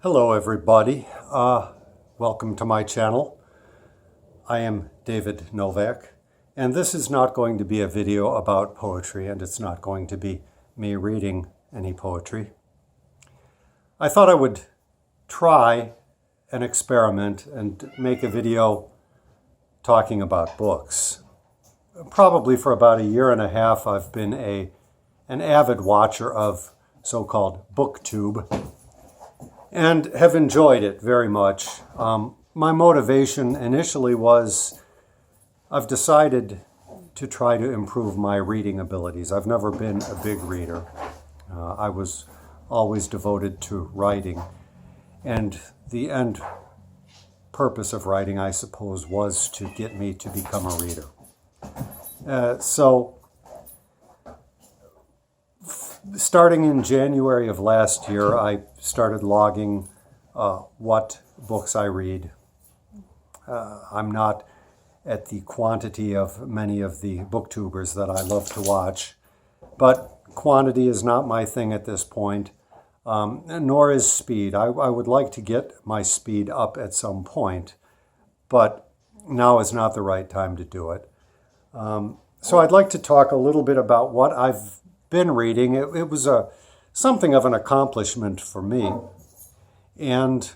Hello everybody, welcome to my channel. I am David Novak, and this is not going to be a video about poetry, and it's not going to be me reading any poetry. I thought I would try an experiment and make a video talking about books. Probably for about a year and a half I've been an avid watcher of so-called BookTube, and have enjoyed it very much. My motivation initially was I've decided to try to improve my reading abilities. I've never been a big reader. I was always devoted to writing. And the end purpose of writing, I suppose, was to get me to become a reader. Starting in January of last year, I started logging what books I read. I'm not at the quantity of many of the booktubers that I love to watch, but quantity is not my thing at this point, nor is speed. I would like to get my speed up at some point, but now is not the right time to do it. So I'd like to talk a little bit about what I've been reading. It was something of an accomplishment for me, and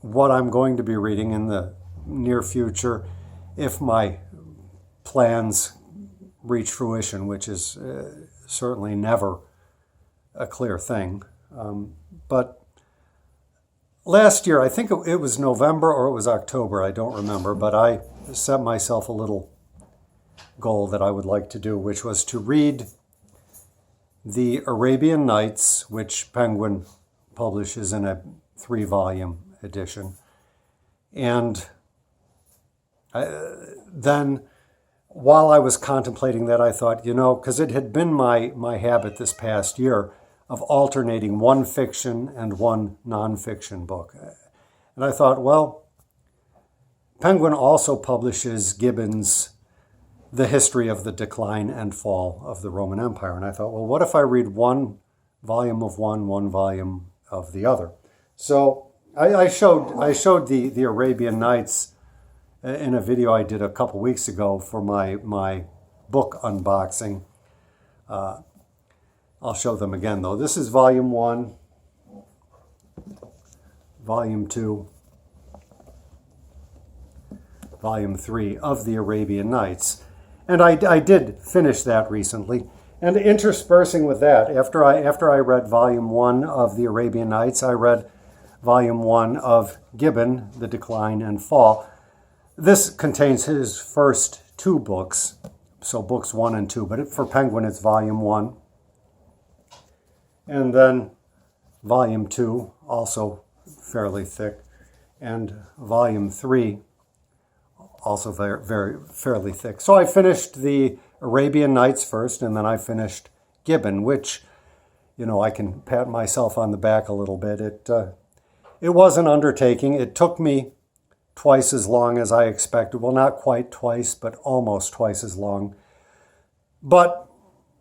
what I'm going to be reading in the near future, if my plans reach fruition, which is certainly never a clear thing. But last year, I think it was November or it was October, I don't remember, but I set myself a little goal that I would like to do, which was to read the Arabian Nights, which Penguin publishes in a 3-volume edition. And then while I was contemplating that, I thought, because it had been my habit this past year of alternating one fiction and one nonfiction book. And I thought, well, Penguin also publishes Gibbon's The History of the Decline and Fall of the Roman Empire. And I thought, well, what if I read one volume of one volume of the other? So I showed the Arabian Nights in a video I did a couple weeks ago for my book unboxing. I'll show them again, though. This is volume 1, volume 2, volume 3 of the Arabian Nights. And I did finish that recently. And interspersing with that, after I read volume 1 of the Arabian Nights, I read volume 1 of Gibbon, The Decline and Fall. This contains his first 2 books, so books 1 and 2, but for Penguin it's volume 1. And then volume 2, also fairly thick, and volume 3, also fairly thick. So I finished the Arabian Nights first, and then I finished Gibbon, which, I can pat myself on the back a little bit. It was an undertaking. It took me twice as long as I expected. Well, not quite twice, but almost twice as long. But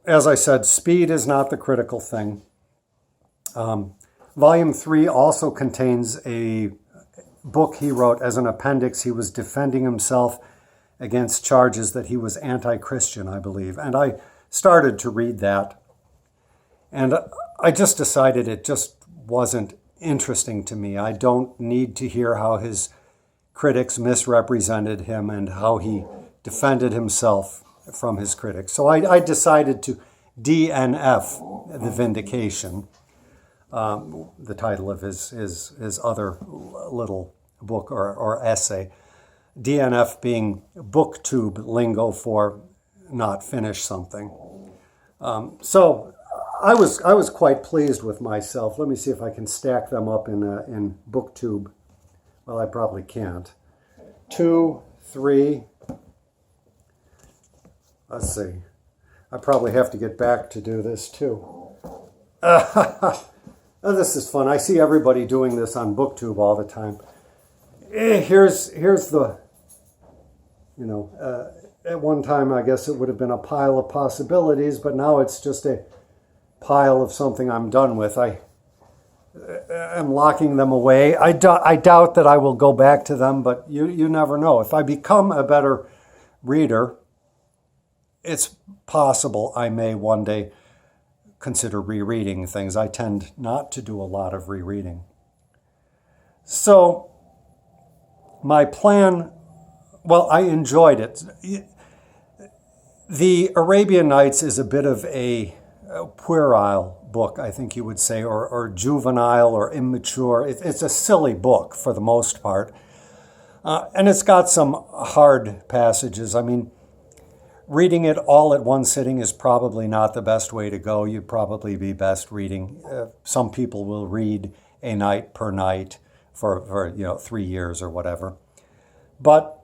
as I said, speed is not the critical thing. Volume 3 also contains a book he wrote as an appendix. He was defending himself against charges that he was anti-Christian, I believe. And I started to read that. And I just decided it just wasn't interesting to me. I don't need to hear how his critics misrepresented him and how he defended himself from his critics. So I decided to DNF The Vindication, the title of his other little book or essay. DNF being BookTube lingo for not finish something. So I was quite pleased with myself. Let me see if I can stack them up in BookTube. Well, I probably can't. 2, 3. Let's see. I probably have to get back to do this too. Oh, this is fun. I see everybody doing this on BookTube all the time. Here's the, at one time I guess it would have been a pile of possibilities, but now it's just a pile of something I'm done with. am locking them away. I doubt that I will go back to them, but you never know. If I become a better reader, it's possible I may one day consider rereading things. I tend not to do a lot of rereading. So my plan, well, I enjoyed it. The Arabian Nights is a bit of a puerile book, I think you would say, or juvenile or immature. It's a silly book for the most part. And it's got some hard passages. I mean, reading it all at one sitting is probably not the best way to go. You'd probably be best reading. Some people will read a night per night for 3 years or whatever. But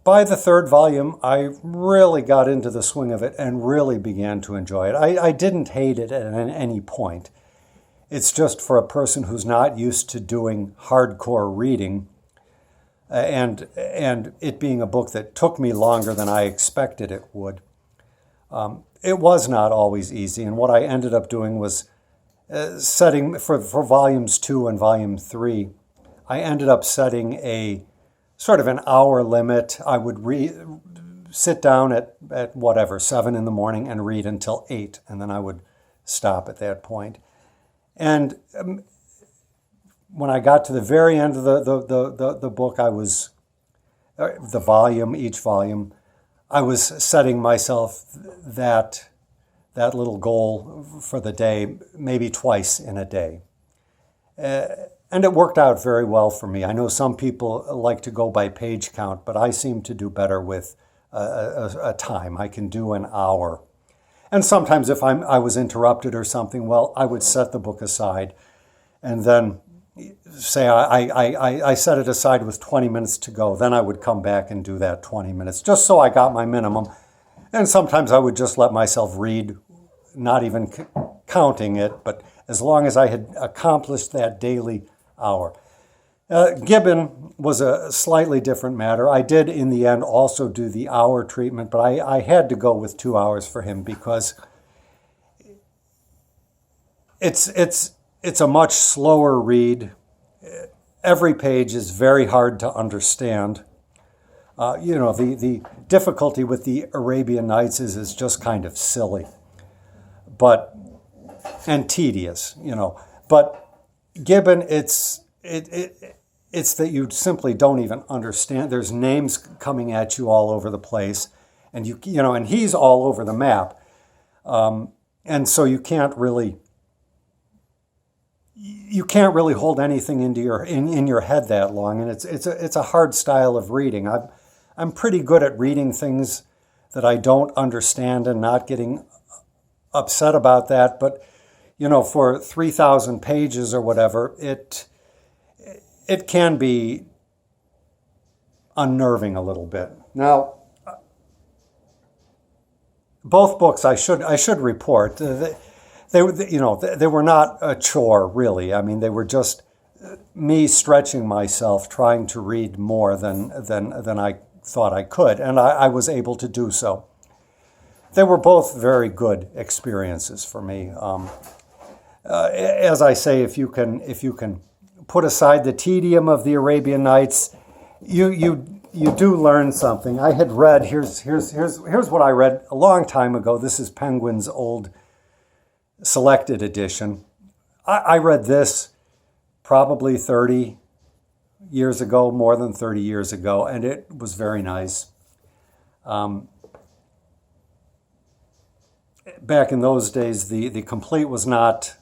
by the third volume, I really got into the swing of it and really began to enjoy it. I didn't hate it at any point. It's just for a person who's not used to doing hardcore reading, and it being a book that took me longer than I expected it would. It was not always easy, and what I ended up doing was setting, for volumes 2 and volume 3, I ended up setting a sort of an hour limit. I would sit down at whatever, 7 in the morning and read until 8, and then I would stop at that point. And when I got to the very end of the book, I was, each volume, I was setting myself that little goal for the day, maybe twice in a day. And it worked out very well for me. I know some people like to go by page count, but I seem to do better with a time. I can do an hour. And sometimes if I was interrupted or something, well, I would set the book aside and then say I set it aside with 20 minutes to go. Then I would come back and do that 20 minutes, just so I got my minimum. And sometimes I would just let myself read, not even counting it, but as long as I had accomplished that daily hour. Gibbon was a slightly different matter. I did, in the end, also do the hour treatment, but I had to go with 2 hours for him because it's a much slower read. Every page is very hard to understand. The difficulty with the Arabian Nights is just kind of silly, and tedious, But Gibbon, it's that you simply don't even understand. There's names coming at you all over the place, and and he's all over the map, and so you can't really hold anything in your head that long, and it's a hard style of reading. I'm pretty good at reading things that I don't understand and not getting upset about that, but for 3,000 pages or whatever, it can be unnerving a little bit. Now, both books I should report. They were not a chore, really. I mean, they were just me stretching myself, trying to read more than I thought I could, and I was able to do so. They were both very good experiences for me. As I say, if you can put aside the tedium of the Arabian Nights, you do learn something. I had read, here's what I read a long time ago. This is Penguin's old selected edition. I read this probably 30 years ago, more than 30 years ago, and it was very nice. Back in those days, the complete was not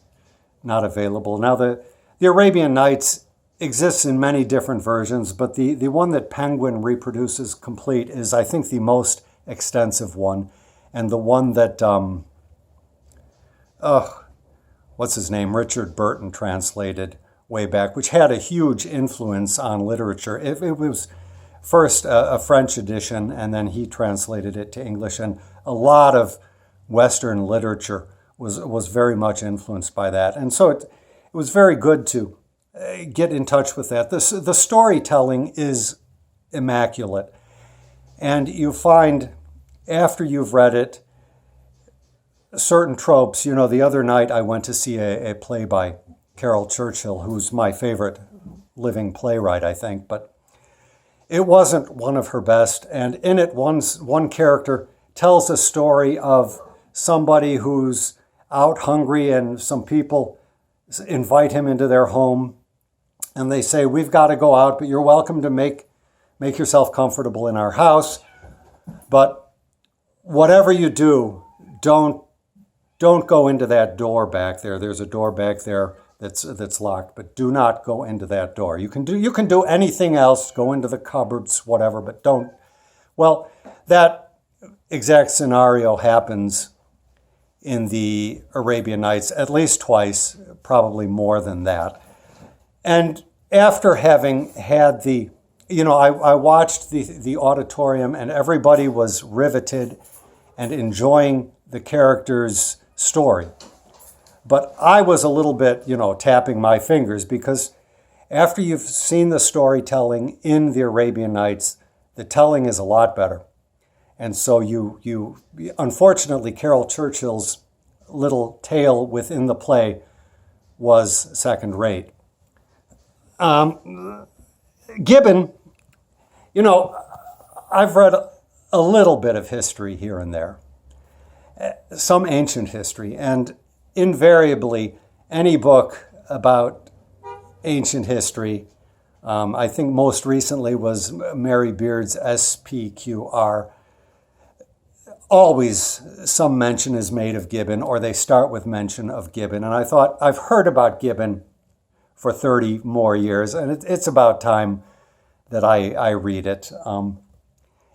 available. Now, the Arabian Nights exists in many different versions, but the one that Penguin reproduces complete is, I think, the most extensive one, and the one that, what's his name, Richard Burton translated way back, which had a huge influence on literature. It was first a French edition, and then he translated it to English, and a lot of Western literature was very much influenced by that. And so it was very good to get in touch with that. The storytelling is immaculate. And you find, after you've read it, certain tropes. The other night I went to see a play by Carol Churchill, who's my favorite living playwright, I think, but it wasn't one of her best. And in it, one character tells a story of somebody who's out hungry, and some people invite him into their home, and they say, "We've got to go out, but you're welcome to make yourself comfortable in our house. But whatever you do, don't go into that door back there. There's a door back there that's locked, but do not go into that door. You can do anything else, go into the cupboards, whatever, but don't." Well, that exact scenario happens in the Arabian Nights at least twice, probably more than that. And after having had I watched the auditorium, and everybody was riveted and enjoying the character's story. But I was a little bit, tapping my fingers, because after you've seen the storytelling in the Arabian Nights, the telling is a lot better. And so you unfortunately, Carol Churchill's little tale within the play was second rate. Gibbon, I've read a little bit of history here and there, some ancient history, and invariably any book about ancient history, I think most recently was Mary Beard's SPQR, always some mention is made of Gibbon, or they start with mention of Gibbon. And I thought, I've heard about Gibbon for 30 more years, and it's about time that I read it.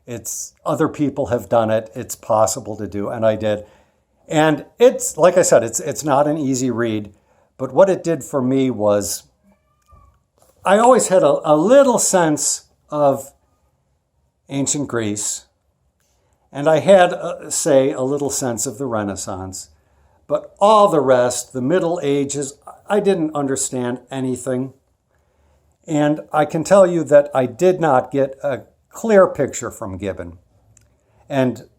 It's other people have done it. It's possible to do, and I did. And it's, like I said, it's not an easy read, but what it did for me was I always had a little sense of ancient Greece, and I had, a little sense of the Renaissance. But all the rest, the Middle Ages, I didn't understand anything. And I can tell you that I did not get a clear picture from Gibbon. And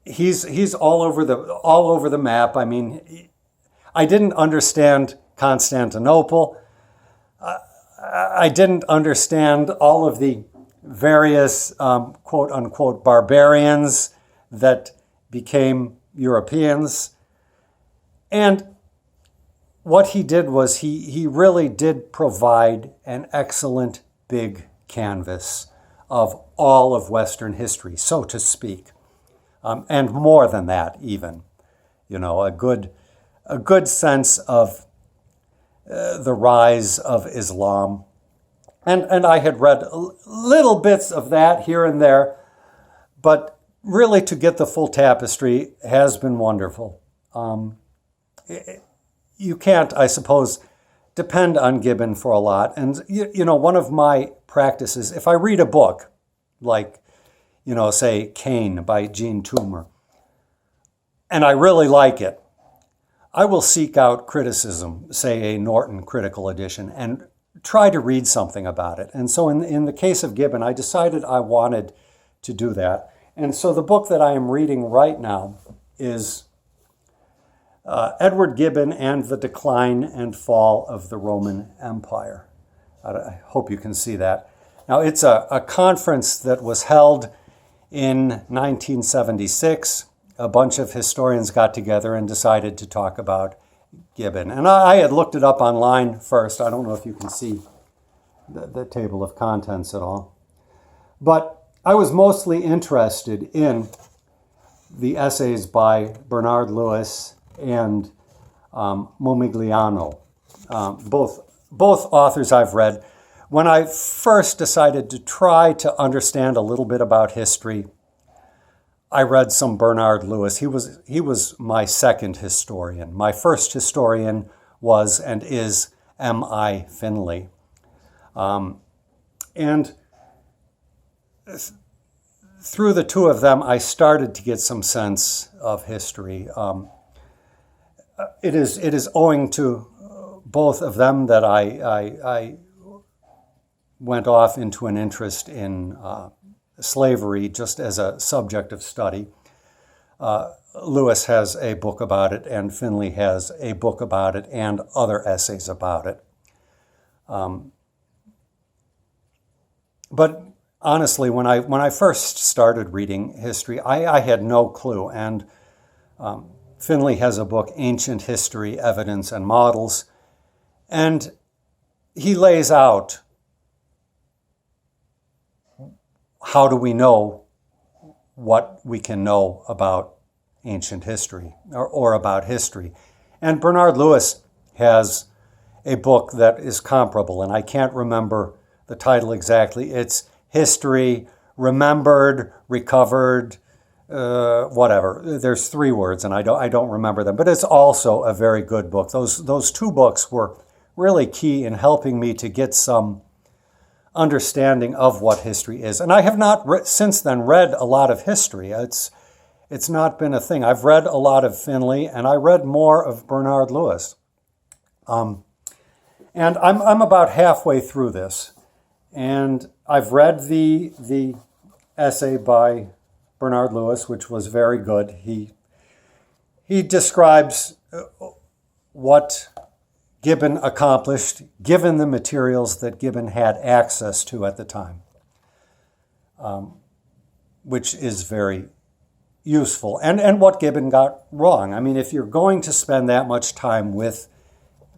he's all over the map. I mean, I didn't understand Constantinople. I didn't understand all of the various quote unquote barbarians that became Europeans. And what he did was he really did provide an excellent big canvas of all of Western history, so to speak. And more than that, even, a good sense of the rise of Islam. And I had read little bits of that here and there, but really to get the full tapestry has been wonderful. You can't, I suppose, depend on Gibbon for a lot. And, one of my practices, if I read a book, like, say Cain by Jean Toomer, and I really like it, I will seek out criticism, say a Norton critical edition, and try to read something about it. And so in the case of Gibbon, I decided I wanted to do that. And so the book that I am reading right now is Edward Gibbon and the Decline and Fall of the Roman Empire. I hope you can see that. Now, it's a conference that was held in 1976. A bunch of historians got together and decided to talk about Gibbon. And I had looked it up online first. I don't know if you can see the table of contents at all. But I was mostly interested in the essays by Bernard Lewis and Momigliano, both authors I've read. When I first decided to try to understand a little bit about history, I read some Bernard Lewis. He was my second historian. My first historian was and is M.I. Finley. And through the two of them, I started to get some sense of history. It is owing to both of them that I went off into an interest in slavery just as a subject of study. Lewis has a book about it, and Finley has a book about it, and other essays about it. But honestly, when I first started reading history, I had no clue. And Finley has a book, Ancient History, Evidence and Models, and he lays out how do we know what we can know about ancient history or about history. And Bernard Lewis has a book that is comparable, and I can't remember the title exactly. It's History Remembered, Recovered, whatever. There's 3 words, and I don't remember them. But it's also a very good book. Those 2 books were really key in helping me to get some understanding of what history is. And I have not since then read a lot of history. It's not been a thing. I've read a lot of Finley, and I read more of Bernard Lewis. And I'm about halfway through this. And I've read the essay by Bernard Lewis, which was very good. He describes what Gibbon accomplished, given the materials that Gibbon had access to at the time, which is very useful. And what Gibbon got wrong. I mean, if you're going to spend that much time with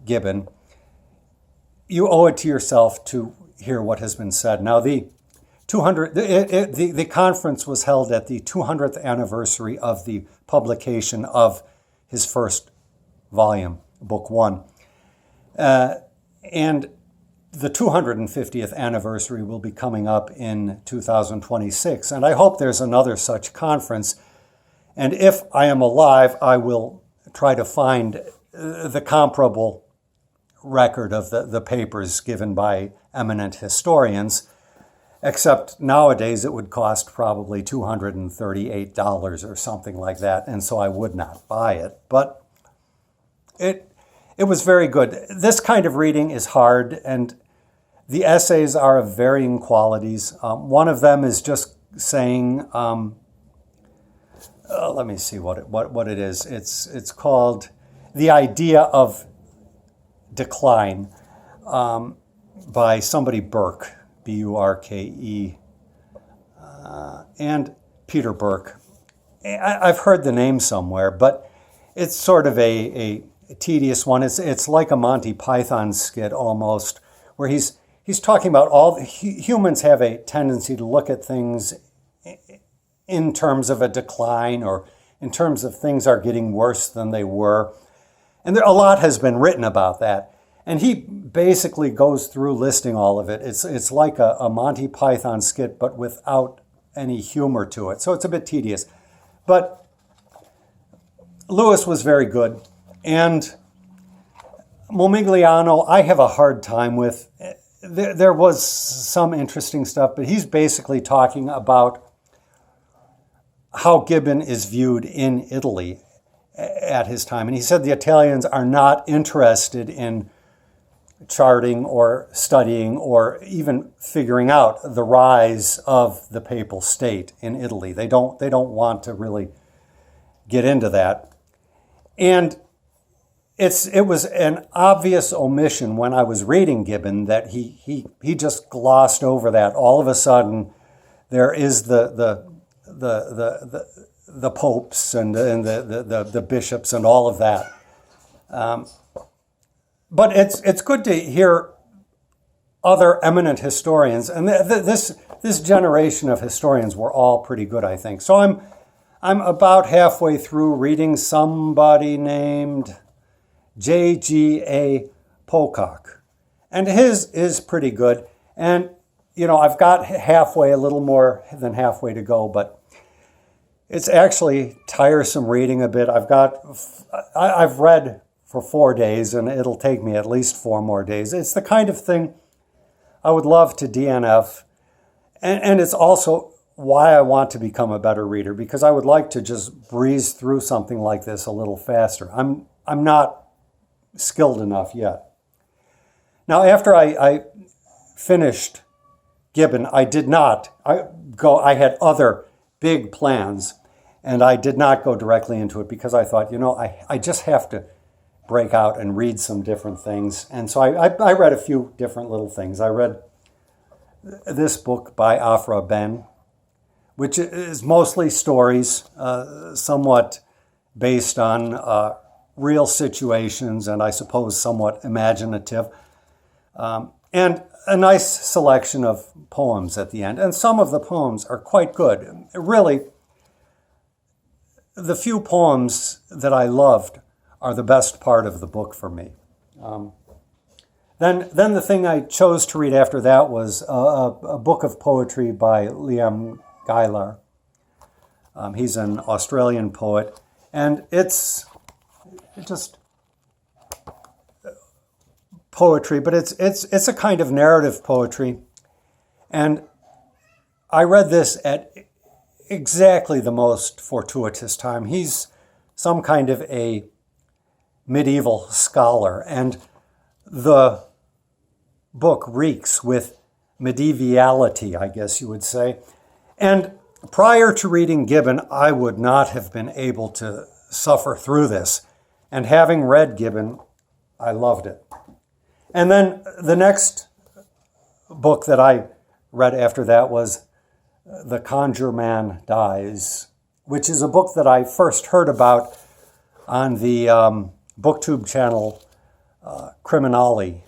Gibbon, you owe it to yourself to hear what has been said. Now, the conference was held at the 200th anniversary of the publication of his first volume, Book 1. And the 250th anniversary will be coming up in 2026. And I hope there's another such conference. And if I am alive, I will try to find the comparable record of the papers given by eminent historians, except nowadays it would cost probably $238 or something like that, and so I would not buy it. But it was very good. This kind of reading is hard, and the essays are of varying qualities. One of them is just saying, let me see what it is. It's called The Idea of Decline, by somebody Burke, B-U-R-K-E, and Peter Burke. I've heard the name somewhere, but it's sort of a tedious one. It's like a Monty Python skit almost, where he's talking about humans have a tendency to look at things in terms of a decline, or in terms of things are getting worse than they were. And a lot has been written about that. And he basically goes through listing all of it. It's like a Monty Python skit, but without any humor to it. So it's a bit tedious. But Lewis was very good. And Momigliano, I have a hard time with. There was some interesting stuff, but he's basically talking about how Gibbon is viewed in Italy at his time. And he said the Italians are not interested in charting or studying or even figuring out the rise of the papal state in Italy. They don't want to really get into that. And it was an obvious omission when I was reading Gibbon that he just glossed over that. All of a sudden, there is the popes and the bishops and all of that. But it's good to hear other eminent historians, and this generation of historians were all pretty good, I think. So I'm about halfway through reading somebody named J.G.A. Pocock, and his is pretty good. And I've got a little more than halfway to go, but it's actually tiresome reading a bit. I've read for 4 days, and it'll take me at least 4 more days. It's the kind of thing I would love to DNF, and it's also why I want to become a better reader, because I would like to just breeze through something like this a little faster. I'm not skilled enough yet. Now, after I finished Gibbon, I had other big plans, And I did not go directly into it because I thought, I just have to break out and read some different things. And so I read a few different little things. I read this book by Afra Ben, which is mostly stories, somewhat based on real situations, and I suppose somewhat imaginative. And a nice selection of poems at the end. And some of the poems are quite good. Really, the few poems that I loved are the best part of the book for me. Then the thing I chose to read after that was a book of poetry by Liam Guylar. He's an Australian poet, and it's just poetry, but it's a kind of narrative poetry. And I read this at exactly the most fortuitous time. He's some kind of a medieval scholar, and the book reeks with medievality, I guess you would say. And prior to reading Gibbon, I would not have been able to suffer through this. And having read Gibbon, I loved it. And then the next book that I read after that was The Conjure Man Dies, which is a book that I first heard about on the BookTube channel Criminale,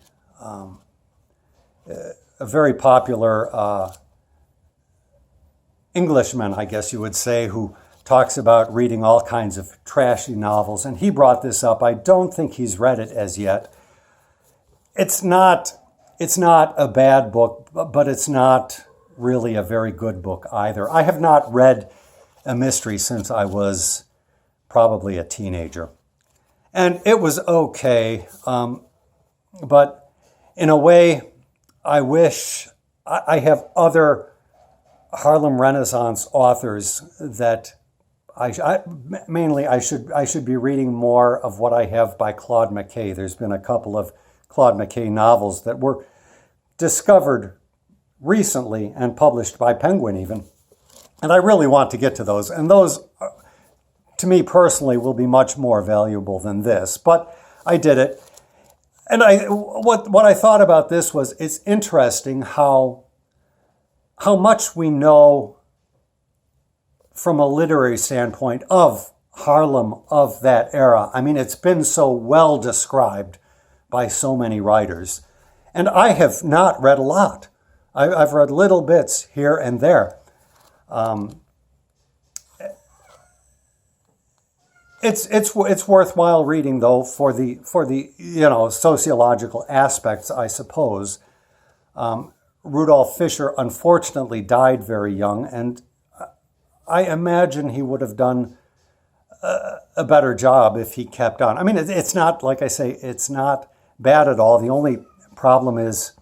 a very popular Englishman, I guess you would say, who talks about reading all kinds of trashy novels. And he brought this up. I don't think he's read it as yet. It's not a bad book, but it's not really a very good book either. I have not read a mystery since I was probably a teenager. And it was okay, but in a way, I wish I have other Harlem Renaissance authors that I should be reading more of what I have by Claude McKay. There's been a couple of Claude McKay novels that were discovered recently and published by Penguin even. And I really want to get to those. And those, to me personally, will be much more valuable than this. But I did it. And what I thought about this was, it's interesting how much we know from a literary standpoint of Harlem of that era. I mean, it's been so well described by so many writers. And I have not read a lot. I've read little bits here and there. It's worthwhile reading, though, for the sociological aspects, I suppose. Rudolph Fisher unfortunately died very young, and I imagine he would have done a better job if he kept on. I mean, it's not, like I say, it's not bad at all. The only problem is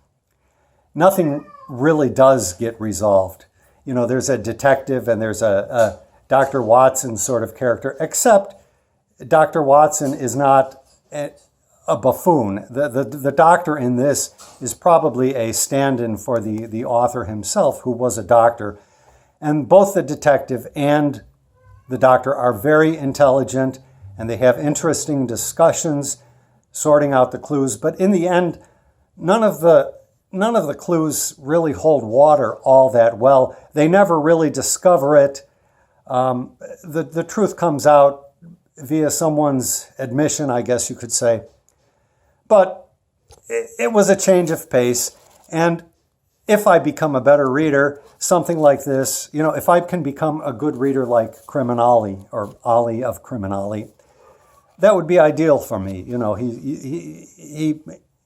nothing really does get resolved. There's a detective and there's a Dr. Watson sort of character, except Dr. Watson is not a buffoon. The doctor in this is probably a stand-in for the author himself, who was a doctor. And both the detective and the doctor are very intelligent, and they have interesting discussions sorting out the clues. But in the end, none of the clues really hold water all that well. They never really discover it. The truth comes out via someone's admission, I guess you could say. But it was a change of pace. And if I become a better reader, something like this, if I can become a good reader like Criminale or Ali of Criminale, that would be ideal for me. He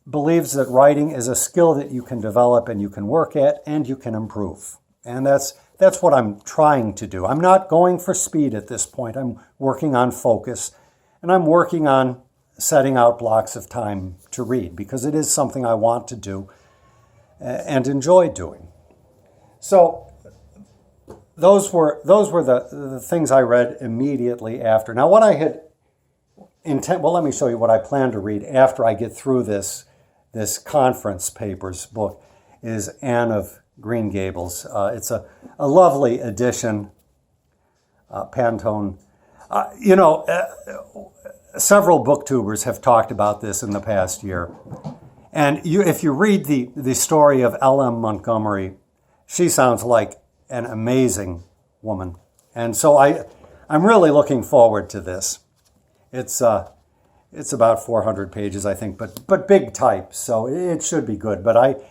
believes that writing is a skill that you can develop and you can work at and you can improve. And that's what I'm trying to do. I'm not going for speed at this point. I'm working on focus, and I'm working on setting out blocks of time to read, because it is something I want to do and enjoy doing. So those were the things I read immediately after. Now, what I had let me show you what I plan to read after I get through this conference papers book, is Anne of Green Gables. It's a lovely edition Pantone. Several booktubers have talked about this in the past year. And if you read the story of L.M. Montgomery, she sounds like an amazing woman. And so I'm really looking forward to this. It's about 400 pages, I think, but big type, so it should be good. But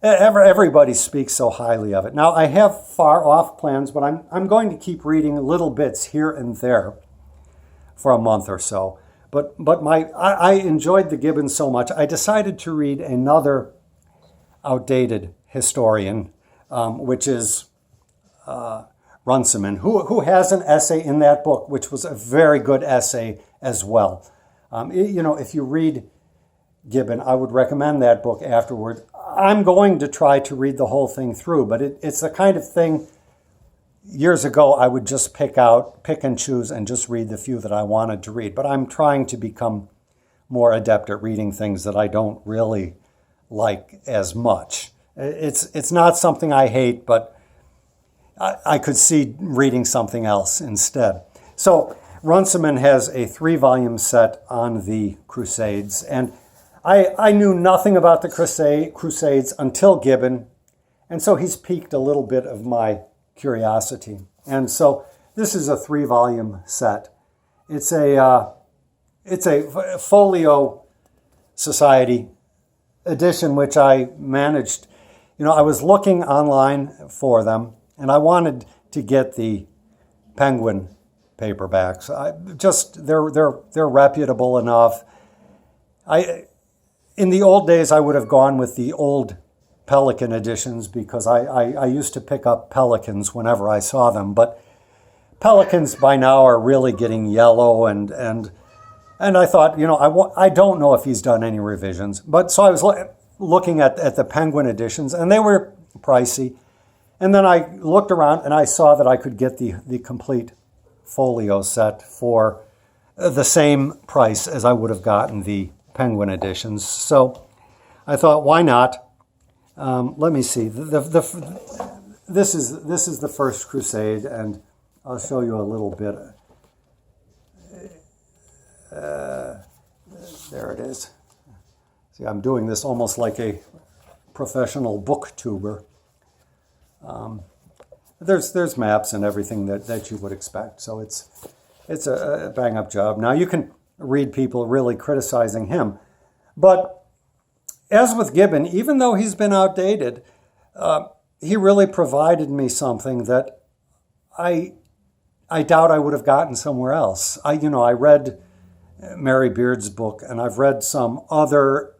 everybody speaks so highly of it. Now, I have far off plans, but I'm going to keep reading little bits here and there for a month or so. But I enjoyed the Gibbon so much, I decided to read another outdated historian, which is Runciman, who has an essay in that book, which was a very good essay as well. If you read Gibbon, I would recommend that book afterward. I'm going to try to read the whole thing through, but it's the kind of thing, years ago, I would just pick and choose and just read the few that I wanted to read. But I'm trying to become more adept at reading things that I don't really like as much. It's not something I hate, but I could see reading something else instead. So Runciman has a 3-volume set on the Crusades, and I knew nothing about the Crusades until Gibbon, and so he's piqued a little bit of my curiosity. And so this is a 3-volume set. It's a Folio Society edition, which I managed. I was looking online for them, and I wanted to get the Penguin paperbacks. They're reputable enough. In the old days, I would have gone with the old Pelican editions because I used to pick up Pelicans whenever I saw them. But Pelicans by now are really getting yellow, and I thought, I don't know if he's done any revisions. But so I was looking at the Penguin editions, and they were pricey. And then I looked around and I saw that I could get the complete folio set for the same price as I would have gotten the Penguin editions. So I thought, why not? Let me see. This is the First Crusade, and I'll show you a little bit. There it is. See, I'm doing this almost like a professional booktuber. There's maps and everything that you would expect. So it's a bang-up job. Now you can read people really criticizing him, but as with Gibbon, even though he's been outdated, he really provided me something that I doubt I would have gotten somewhere else. I read Mary Beard's book, and I've read some other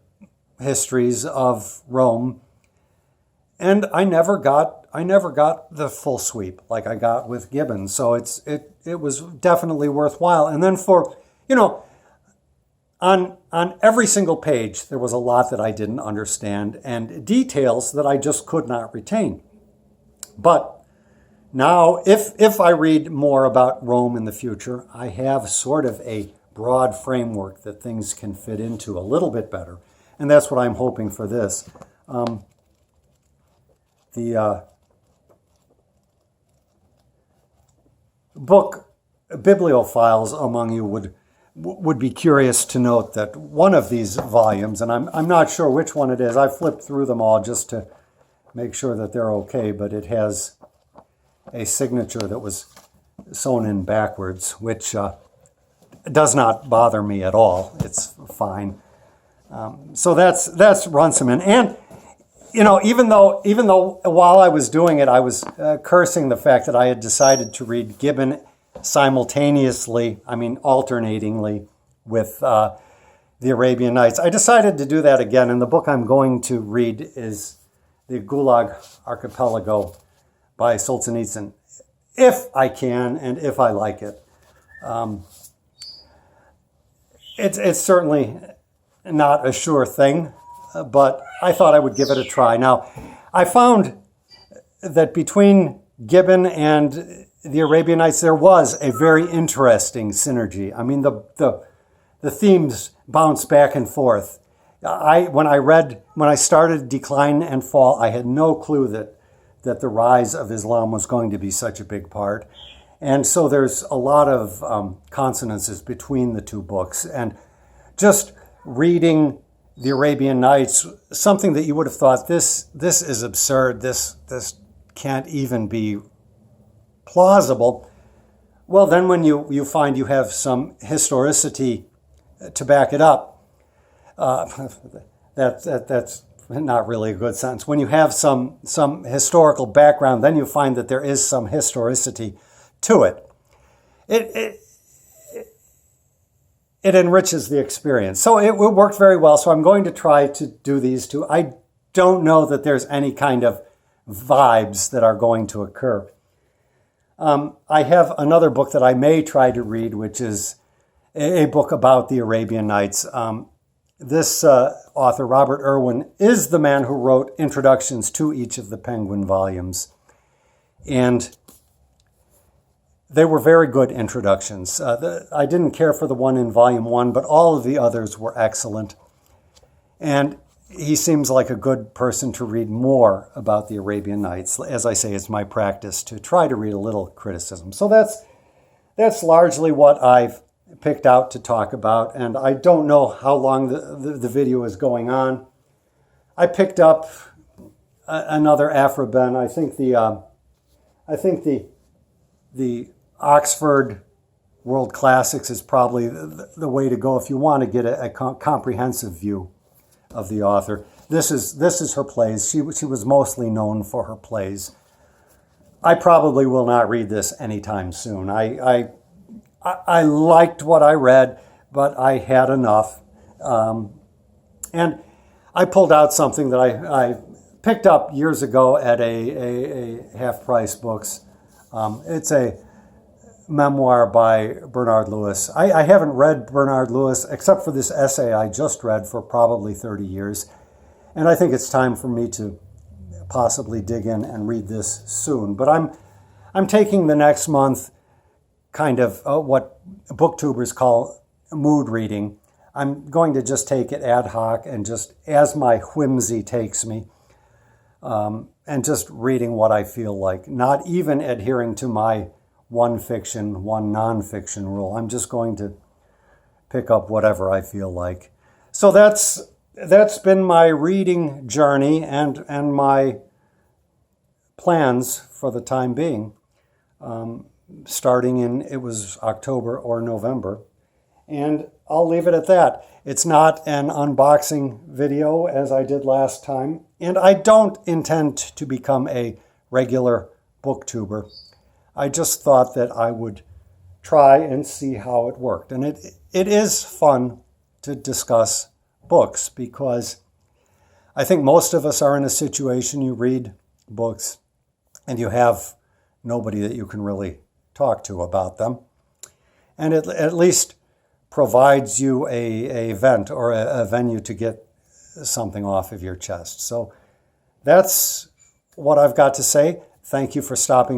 histories of Rome, and I never got the full sweep like I got with Gibbon. So it was definitely worthwhile. And then on every single page, there was a lot that I didn't understand and details that I just could not retain. But now, if I read more about Rome in the future, I have sort of a broad framework that things can fit into a little bit better. And that's what I'm hoping for this. The book bibliophiles among you would be curious to note that one of these volumes, and I'm not sure which one it is, I flipped through them all just to make sure that they're okay, but it has a signature that was sewn in backwards, which does not bother me at all. It's fine. So that's Runciman. And even though while I was doing it, I was cursing the fact that I had decided to read Gibbon simultaneously, alternatingly with the Arabian Nights. I decided to do that again, and the book I'm going to read is the Gulag Archipelago by Solzhenitsyn, if I can and if I like it. It's certainly not a sure thing, but I thought I would give it a try. Now, I found that between Gibbon and the Arabian Nights, there was a very interesting synergy. The themes bounce back and forth. When I started Decline and Fall, I had no clue that the rise of Islam was going to be such a big part. And so there's a lot of consonances between the two books. And just reading the Arabian Nights, something that you would have thought, this is absurd, this can't even be plausible. Well, then when you find you have some historicity to back it up, that's not really a good sentence. When you have some historical background, then you find that there is some historicity to it. It enriches the experience. So it worked very well. So I'm going to try to do these two. I don't know that there's any kind of vibes that are going to occur. I have another book that I may try to read, which is a book about the Arabian Nights. This author, Robert Irwin, is the man who wrote introductions to each of the Penguin volumes. And they were very good introductions. I didn't care for the one in volume 1, but all of the others were excellent. And he seems like a good person to read more about the Arabian Nights. As I say, it's my practice to try to read a little criticism. So that's largely what I've picked out to talk about, and I don't know how long the video is going on. I picked up another Afroben. I think the Oxford World Classics is probably the way to go if you want to get a comprehensive view of the author. This is her plays. She was mostly known for her plays. I probably will not read this anytime soon. I liked what I read, but I had enough. And I pulled out something that I picked up years ago at a half-price books. It's a memoir by Bernard Lewis. I haven't read Bernard Lewis except for this essay I just read for probably 30 years. And I think it's time for me to possibly dig in and read this soon. But I'm taking the next month kind of what booktubers call mood reading. I'm going to just take it ad hoc and just as my whimsy takes me, and just reading what I feel like, not even adhering to my one fiction, one nonfiction rule. I'm just going to pick up whatever I feel like. So that's been my reading journey and my plans for the time being. Starting in, it was October or November. And I'll leave it at that. It's not an unboxing video as I did last time. And I don't intend to become a regular booktuber. I just thought that I would try and see how it worked. And it is fun to discuss books because I think most of us are in a situation you read books and you have nobody that you can really talk to about them. And it at least provides you a vent or a venue to get something off of your chest. So that's what I've got to say. Thank you for stopping